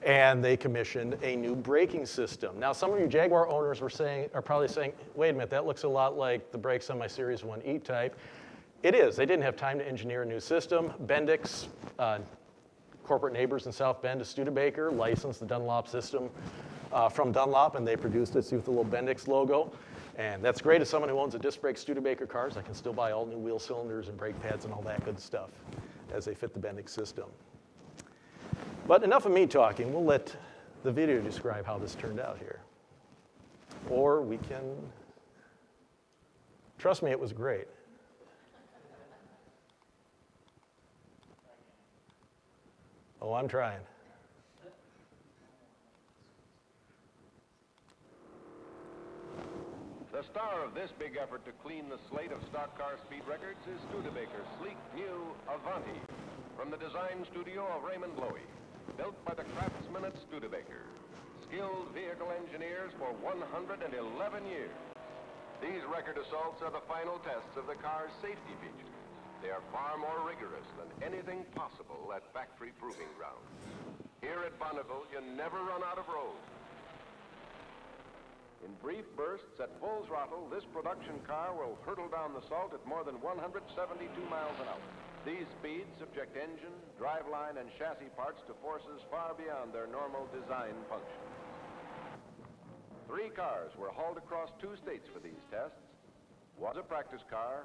and they commissioned a new braking system. Now, some of you Jaguar owners are probably saying, wait a minute, that looks a lot like the brakes on my Series 1 E-Type. It is. They didn't have time to engineer a new system. Bendix, corporate neighbors in South Bend to Studebaker, licensed the Dunlop system from Dunlop, and they produced it. See with the little Bendix logo. And that's great as someone who owns a disc brake Studebaker cars. I can still buy all new wheel cylinders and brake pads and all that good stuff as they fit the Bendix system. But enough of me talking. We'll let the video describe how this turned out here. Or we can, trust me, it was great. Oh, I'm trying. The star of this big effort to clean the slate of stock car speed records is Studebaker's sleek new Avanti from the design studio of Raymond Loewy, built by the craftsmen at Studebaker, skilled vehicle engineers for 111 years. These record assaults are the final tests of the car's safety features. They are far more rigorous than anything possible at factory proving grounds. Here at Bonneville, you never run out of road. In brief bursts at full throttle, this production car will hurtle down the salt at more than 172 miles an hour. These speeds subject engine, driveline, and chassis parts to forces far beyond their normal design function. 3 cars were hauled across 2 states for these tests. One's a practice car,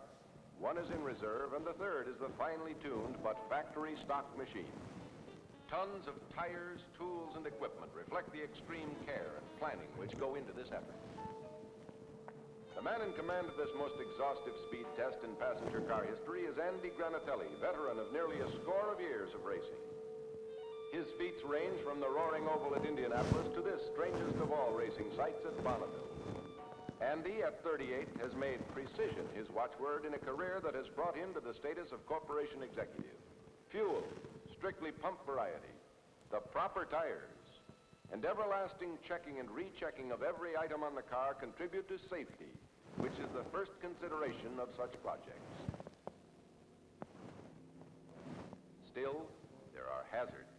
one is in reserve, and the third is the finely tuned but factory stock machine. Tons of tires, tools, and equipment reflect the extreme care and planning which go into this effort. The man in command of this most exhaustive speed test in passenger car history is Andy Granatelli, veteran of nearly a score of years of racing. His feats range from the roaring oval at Indianapolis to this strangest of all racing sites at Bonneville. Andy, at 38, has made precision his watchword in a career that has brought him to the status of corporation executive. Fuel, strictly pump variety, the proper tires, and everlasting checking and rechecking of every item on the car contribute to safety, which is the first consideration of such projects. Still, there are hazards,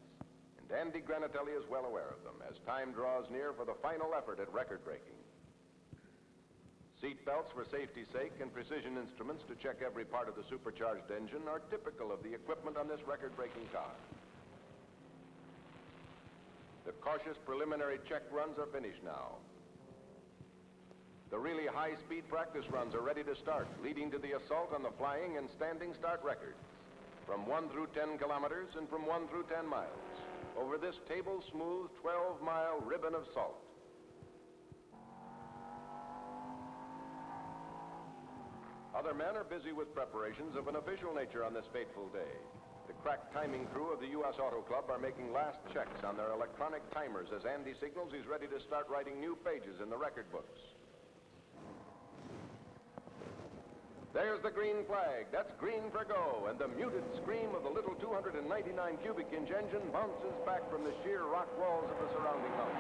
and Andy Granatelli is well aware of them as time draws near for the final effort at record breaking. Seat belts for safety's sake and precision instruments to check every part of the supercharged engine are typical of the equipment on this record-breaking car. The cautious preliminary check runs are finished now. The really high-speed practice runs are ready to start, leading to the assault on the flying and standing start records, from 1 through 10 kilometers and from 1 through 10 miles, over this table-smooth 12-mile ribbon of salt. Other men are busy with preparations of an official nature on this fateful day. The crack timing crew of the U.S. Auto Club are making last checks on their electronic timers as Andy signals he's ready to start writing new pages in the record books. There's the green flag. That's green for go, and the muted scream of the little 299 cubic inch engine bounces back from the sheer rock walls of the surrounding mountains.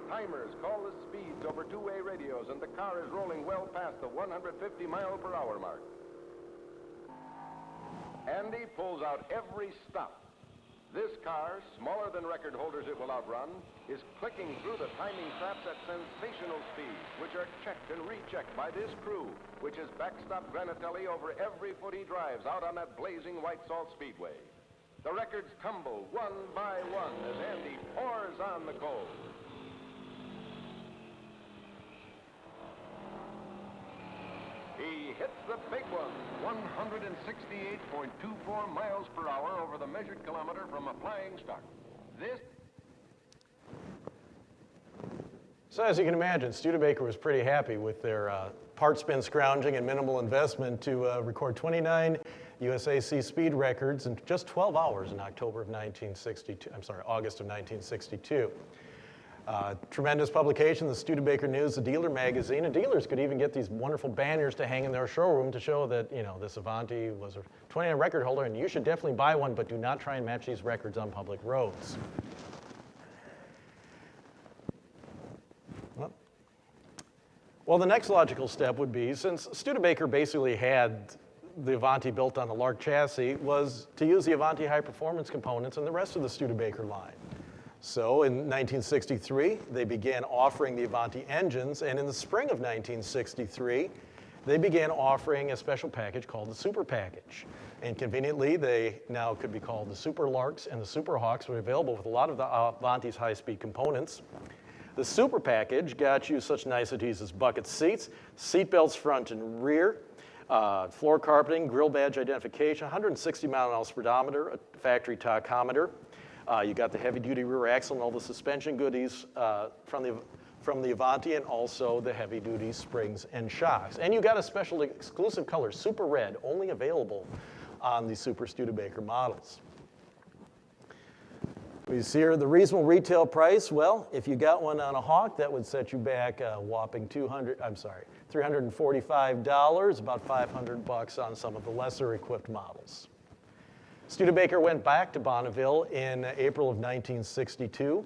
Timers call the speeds over two-way radios, and the car is rolling well past the 150-mile-per-hour mark. Andy pulls out every stop. This car, smaller than record holders it will outrun, is clicking through the timing traps at sensational speeds, which are checked and rechecked by this crew, which has backstopped Granatelli over every foot he drives out on that blazing white salt speedway. The records tumble one by one as Andy pours on the coal. He hits the big one, 168.24 miles per hour over the measured kilometer from a flying start. This... So as you can imagine, Studebaker was pretty happy with their part spin scrounging and minimal investment to record 29 USAC speed records in just 12 hours in August of 1962. Tremendous publication, the Studebaker News, the dealer magazine, and dealers could even get these wonderful banners to hang in their showroom to show that, you know, this Avanti was a 29 record holder, and you should definitely buy one, but do not try and match these records on public roads. Well, the next logical step would be, since Studebaker basically had the Avanti built on the Lark chassis, was to use the Avanti high performance components in the rest of the Studebaker line. So in 1963, they began offering the Avanti engines, and in the spring of 1963, they began offering a special package called the Super Package. And conveniently, they now could be called the Super Larks and the Super Hawks, were available with a lot of the Avanti's high-speed components. The Super Package got you such niceties as bucket seats, seat belts front and rear, Floor carpeting, grill badge identification, 160 mile-an-hour speedometer, a factory tachometer. You got the heavy-duty rear axle and all the suspension goodies from the Avanti, and also the heavy-duty springs and shocks. And you got a special exclusive color, Super Red, only available on the Super Studebaker models. We see here the reasonable retail price. Well, if you got one on a Hawk, that would set you back a whopping $345, about $500 on some of the lesser equipped models. Studebaker went back to Bonneville in April of 1962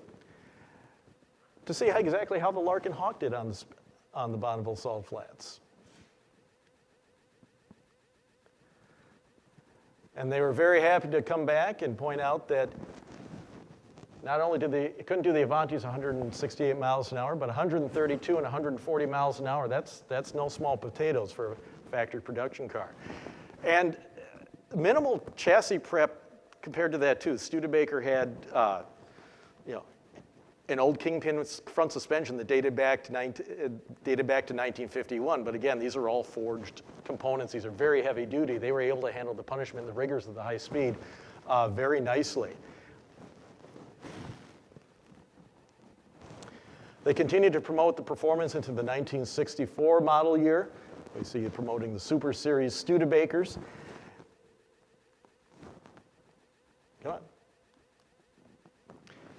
to see exactly how the Larkin Hawk did on the Bonneville Salt Flats. And they were very happy to come back and point out that not only couldn't do the Avantis 168 miles an hour, but 132 and 140 miles an hour. That's no small potatoes for a factory production car. And minimal chassis prep compared to that too. Studebaker had, an old kingpin front suspension that dated back to 1951. But again, these are all forged components. These are very heavy duty. They were able to handle the punishment and the rigors of the high speed very nicely. They continued to promote the performance into the 1964 model year. We see you promoting the Super Series Studebakers. Come on.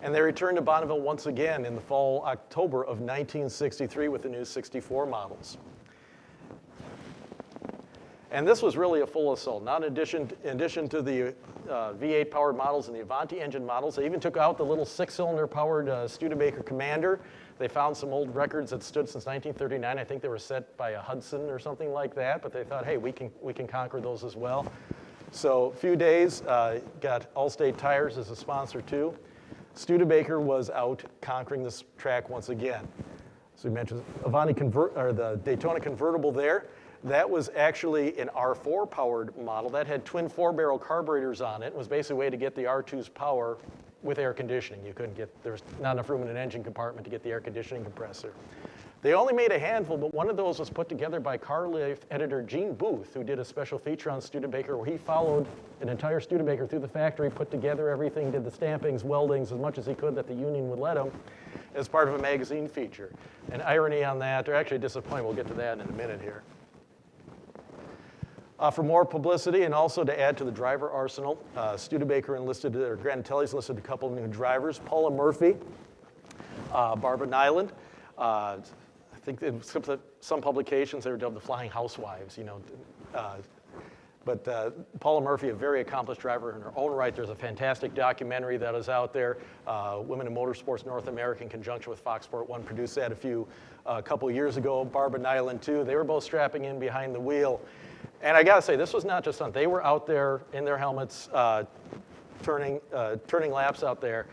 And they returned to Bonneville once again in the fall, October of 1963 with the new 64 models. And this was really a full assault. Now, in addition to the V8 powered models and the Avanti engine models, they even took out the little 6-cylinder powered Studebaker Commander. They found some old records that stood since 1939. I think they were set by a Hudson or something like that, but they thought, hey, we can conquer those as well. So a few days, got Allstate Tires as a sponsor too. Studebaker was out conquering this track once again. So we mentioned the Daytona convertible there. That was actually an R4 powered model that had twin 4-barrel carburetors on it. It was basically a way to get the R2's power with air conditioning. There was not enough room in an engine compartment to get the air conditioning compressor. They only made a handful, but one of those was put together by Car Life editor Gene Booth, who did a special feature on Studebaker where he followed an entire Studebaker through the factory, put together everything, did the stampings, weldings, as much as he could that the union would let him as part of a magazine feature. An irony on that, or actually a disappointment, we'll get to that in a minute here. For more publicity and also to add to the driver arsenal, Studebaker Granatelli's listed a couple of new drivers, Paula Murphy, Barbara Nyland. I think in some publications they were dubbed the Flying Housewives, But Paula Murphy, a very accomplished driver in her own right. There's a fantastic documentary that is out there. Women in Motorsports North America, in conjunction with Fox Sport 1, produced that a couple years ago. Barbara Nyland, too. They were both strapping in behind the wheel. And I got to say, this was not just fun. They were out there in their helmets turning laps out there.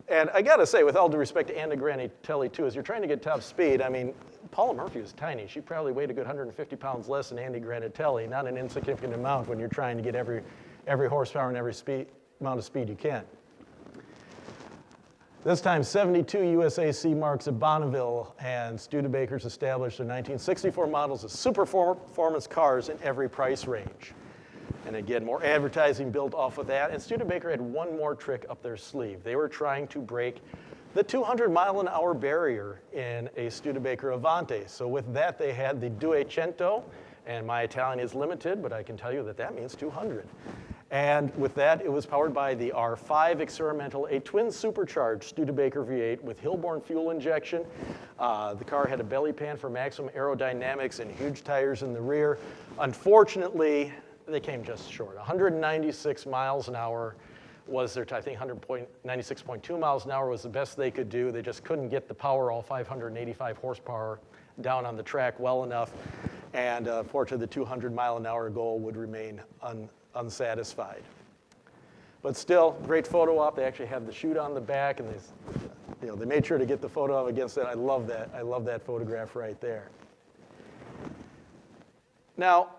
And I got to say, with all due respect to Andy Granatelli, too, as you're trying to get top speed, I mean, Paula Murphy was tiny. She probably weighed a good 150 pounds less than Andy Granatelli, not an insignificant amount when you're trying to get every horsepower and every amount of speed you can. This time, 72 USAC marques at Bonneville, and Studebaker's established their 1964 models as super performance cars in every price range. And again, more advertising built off of that. And Studebaker had one more trick up their sleeve. They were trying to break the 200-mile-an-hour barrier in a Studebaker Avanti. So with that, they had the 200, and my Italian is limited, but I can tell you that that means 200. And with that, it was powered by the R5 Experimental, a twin supercharged Studebaker V8 with Hilborn fuel injection. The car had a belly pan for maximum aerodynamics and huge tires in the rear. Unfortunately, they came just short. 196 miles an hour was their, I think 96.2 miles an hour was the best they could do. They just couldn't get the power, all 585 horsepower, down on the track well enough. And unfortunately, the 200-mile-an-hour goal would remain unsatisfied. But still, great photo op. They actually had the chute on the back, and they made sure to get the photo of against that. I love that. I love that photograph right there. Now,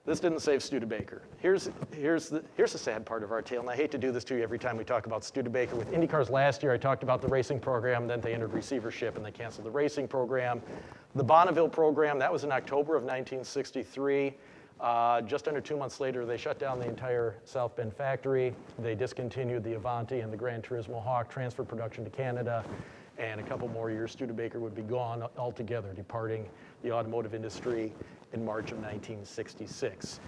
This didn't save Studebaker. Here's the sad part of our tale, and I hate to do this to you every time we talk about Studebaker. With IndyCars last year, I talked about the racing program, then they entered receivership and they canceled the racing program. The Bonneville program, that was in October of 1963. Just under 2 months later, they shut down the entire South Bend factory. They discontinued the Avanti and the Gran Turismo Hawk, transferred production to Canada, and a couple more years, Studebaker would be gone altogether, departing the automotive industry in March of 1966.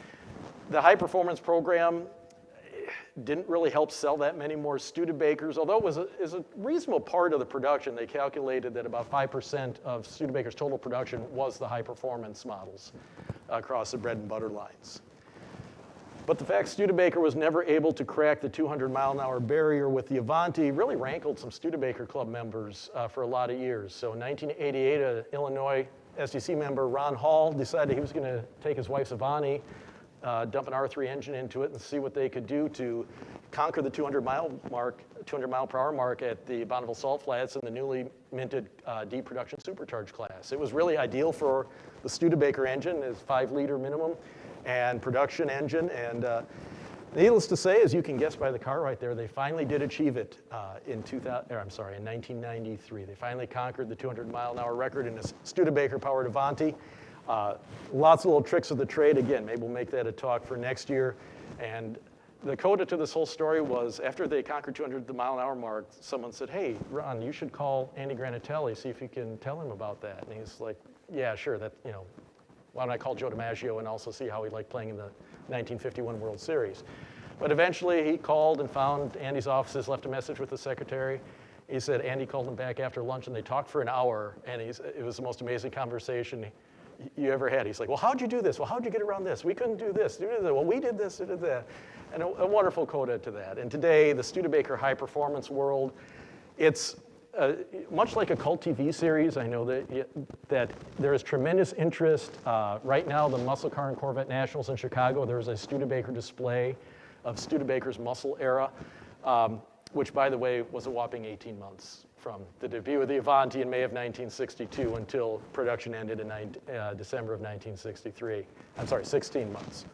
The high performance program didn't really help sell that many more Studebakers, although it is a reasonable part of the production. They calculated that about 5% of Studebaker's total production was the high performance models across the bread and butter lines. But the fact Studebaker was never able to crack the 200-mile-an-hour barrier with the Avanti really rankled some Studebaker Club members for a lot of years. So in 1988, an Illinois SCCA member, Ron Hall, decided he was going to take his wife's Avanti, dump an R3 engine into it, and see what they could do to conquer the 200-mile-per-hour mark at the Bonneville Salt Flats in the newly minted D production supercharged class. It was really ideal for the Studebaker engine, it's 5-liter minimum, and production engine. And needless to say, as you can guess by the car right there, they finally did achieve it in 1993. They finally conquered the 200-mile-an-hour record in a Studebaker-powered Avanti. Lots of little tricks of the trade. Again, maybe we'll make that a talk for next year. And the coda to this whole story was after they conquered 200-mile-an-hour mark, someone said, "Hey, Ron, you should call Andy Granatelli, see if you can tell him about that." And he's like, "Yeah, sure. Why don't I call Joe DiMaggio and also see how he liked playing in the 1951 World Series?" But eventually he called and found Andy's offices, left a message with the secretary. He said Andy called him back after lunch and they talked for an hour, and it was the most amazing conversation you ever had. He's like, "Well, how'd you do this? Well, how'd you get around this? We couldn't do this. Well, we did this, we did that." And a wonderful coda to that. And today, the Studebaker high performance world, it's much like a cult TV series. I know that there is tremendous interest. Right now, the Muscle Car and Corvette Nationals in Chicago, there's a Studebaker display of Studebaker's muscle era, which, by the way, was a whopping 18 months from the debut of the Avanti in May of 1962 until production ended in December of 1963. I'm sorry, 16 months.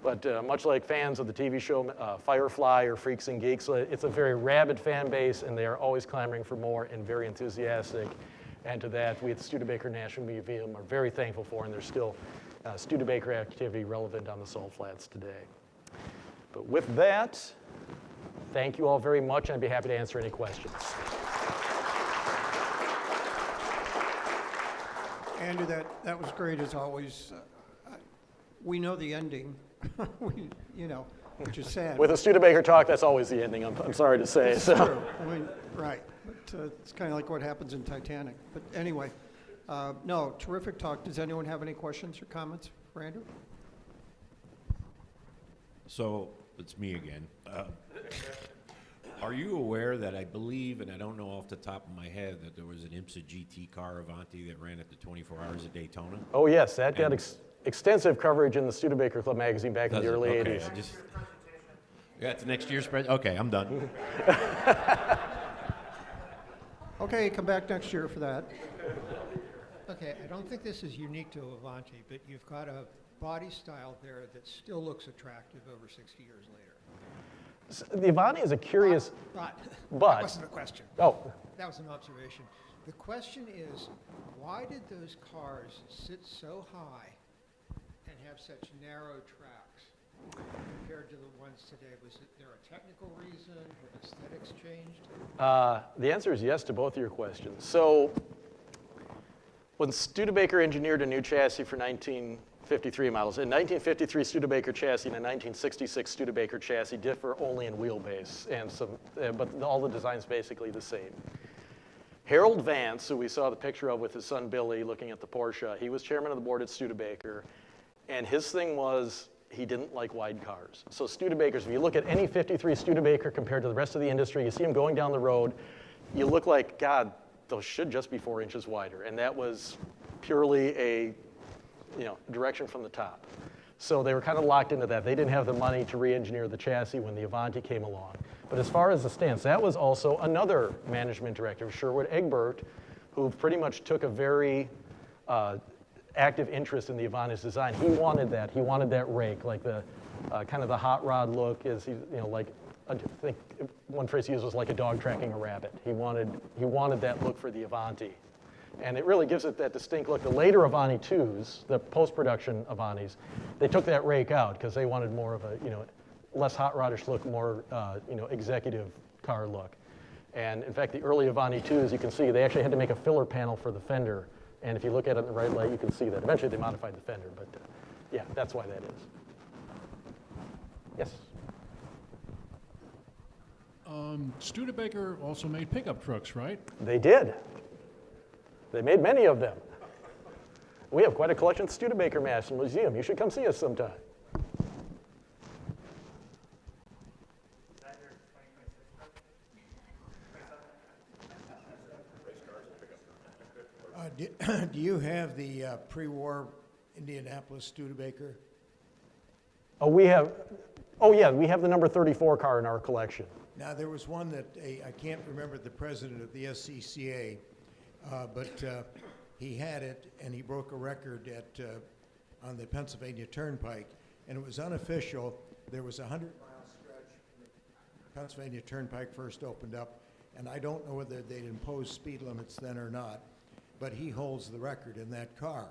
But much like fans of the TV show Firefly or Freaks and Geeks, it's a very rabid fan base, and they are always clamoring for more and very enthusiastic. And to that, we at the Studebaker National Museum are very thankful for, and there's still Studebaker activity relevant on the Salt Flats today. But with that, thank you all very much, and I'd be happy to answer any questions. Andrew, that was great as always. We know the ending, which is sad. With a Studebaker talk, that's always the ending, I'm sorry to say. It's true. Right. But it's kind of like what happens in Titanic. But anyway, no, terrific talk. Does anyone have any questions or comments for Andrew? So it's me again. Are you aware that I believe, and I don't know off the top of my head, that there was an IMSA GT car Avanti that ran at the 24 Hours of Daytona? Oh yes, that got extensive coverage in the Studebaker Club magazine back in the early okay. 80s. That's next year's spread? Okay, I'm done. Okay, come back next year for that. Okay, I don't think this is unique to Avanti, but you've got a body style there that still looks attractive over 60 years later. The Avanti is a curious... But But- that wasn't a question. Oh, That was an observation. The question is, why did those cars sit so high and have such narrow tracks compared to the ones today? Was there a technical reason? Have aesthetics changed? the answer is yes to both of your questions. So when Studebaker engineered a new chassis for 1953 models, in 1953 Studebaker chassis and a 1966 Studebaker chassis differ only in wheelbase, and but all the design's basically the same. Harold Vance, who we saw the picture of with his son Billy looking at the Porsche, he was chairman of the board at Studebaker, and his thing was he didn't like wide cars. So Studebakers, if you look at any 53 Studebaker compared to the rest of the industry, you see them going down the road, you look like, God, those should just be 4 inches wider. And that was purely a direction from the top. So they were kind of locked into that. They didn't have the money to re-engineer the chassis when the Avanti came along. But as far as the stance, that was also another management director, Sherwood Egbert, who pretty much took a very active interest in the Avanti's design. He wanted that. He wanted that rake, like the kind of the hot rod look is, like, I think one phrase he used was like a dog tracking a rabbit. He wanted that look for the Avanti. And it really gives it that distinct look. The later Avanti 2s, the post-production Avantis, they took that rake out because they wanted more of a, less hot rodish look, more, executive car look. And in fact, the early Avanti 2s, you can see, they actually had to make a filler panel for the fender. And if you look at it in the right light, you can see that. Eventually, they modified the fender, but yeah, that's why that is. Yes? Studebaker also made pickup trucks, right? They did. They made many of them. We have quite a collection at Studebaker National Museum. You should come see us sometime. Do you have the pre-war Indianapolis Studebaker? Oh, yeah, we have the number 34 car in our collection. Now, there was one that, I can't remember the president of the SCCA, but he had it, and he broke a record on the Pennsylvania Turnpike, and it was unofficial. There was a 100-mile stretch when the Pennsylvania Turnpike first opened up, and I don't know whether they'd imposed speed limits then or not, but he holds the record in that car.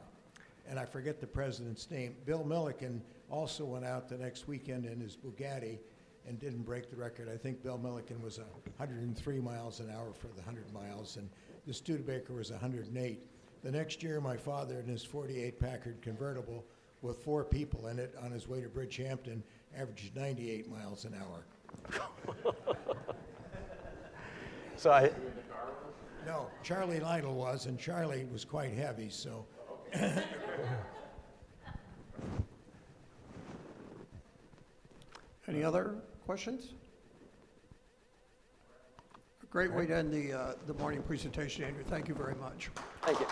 And I forget the president's name. Bill Milliken also went out the next weekend in his Bugatti and didn't break the record. I think Bill Milliken was 103 miles an hour for the 100 miles, and the Studebaker was 108. The next year, my father in his 48 Packard convertible with 4 people in it on his way to Bridgehampton averaged 98 miles an hour. So No, Charlie Lytle was, and Charlie was quite heavy, so. Any other questions? A great way to end the morning presentation, Andrew. Thank you very much. Thank you.